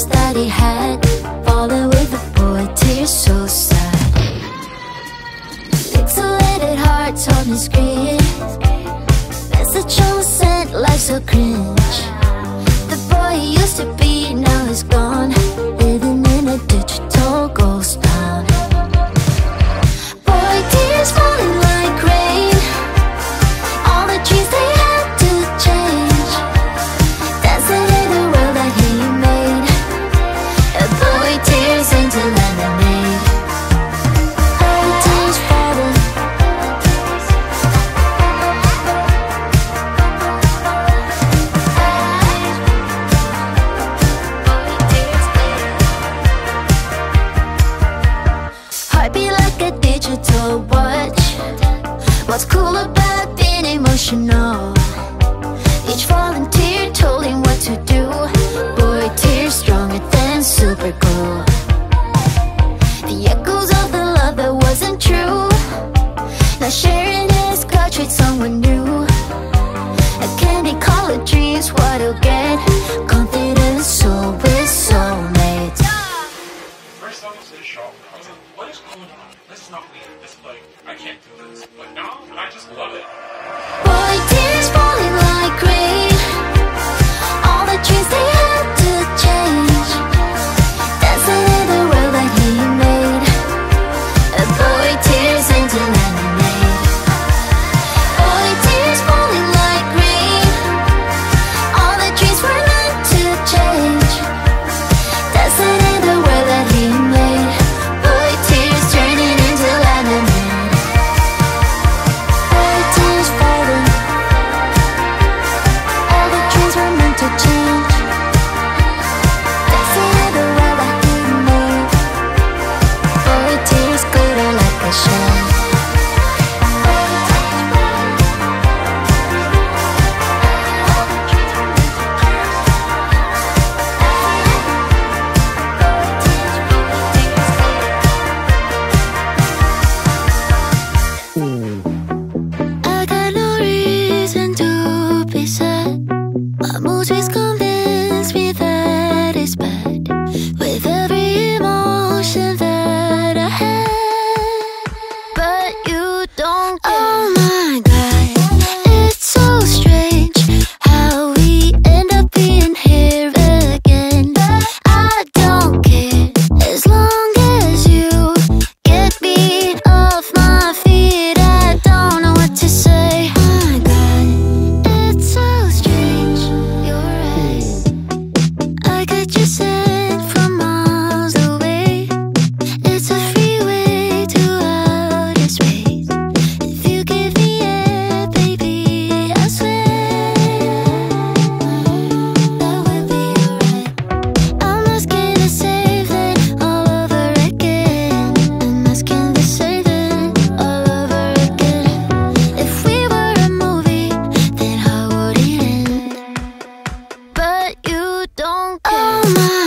dreams that he had, falling with a boy, tears so sad. Pixelated hearts on the screen, message on sent, life so cringe. The boy he used to be, now he's gone, living in a digital ghost town. Boy, tears falling like rain, all the dreams they had to change, dancing in the world that he made. A boy, tears into lemonade. Boy, tears falling. Heartbeat like a digital watch. What's cool about being emotional? Each falling tear told him what to do. Boy, tears stronger than super glue. The echoes of the love that wasn't true, now sharing his couch with someone new. A candy colored dreams, what he'll get. Confident soul with soulmates. First I was in shock. I was like, what is going on? This is not weird. This is like, I can't do this. But now, I just love it. Boy, tears falling like rain, all the dreams they had to change, dancing in the world that he made. A boy, tears into lemonade. Boy, tears falling like rain, all the dreams were meant to change, dancing in the world that he made. Boy, tears turning into lemonade. Boy, tears falling, all the dreams were meant to change, dancing in the world that he made. Boy, tears glitter like a shell. I got no reason to be sad. My mood is convinced me that it's bad, with every emotion that I had. But you don't care. Oh my God, it's so strange how we end up being here again. I don't care as long as you get me off my feet. I don't know what to say. Oh my God, it's so strange. You're right. I got you sent from miles away. It's a freeway to outer space. If you give me air, baby, I swear that would be alright. I'm asking to save it all over again. I'm asking to save it all over again. If we were a movie, then how would it end? But you don't care. Oh my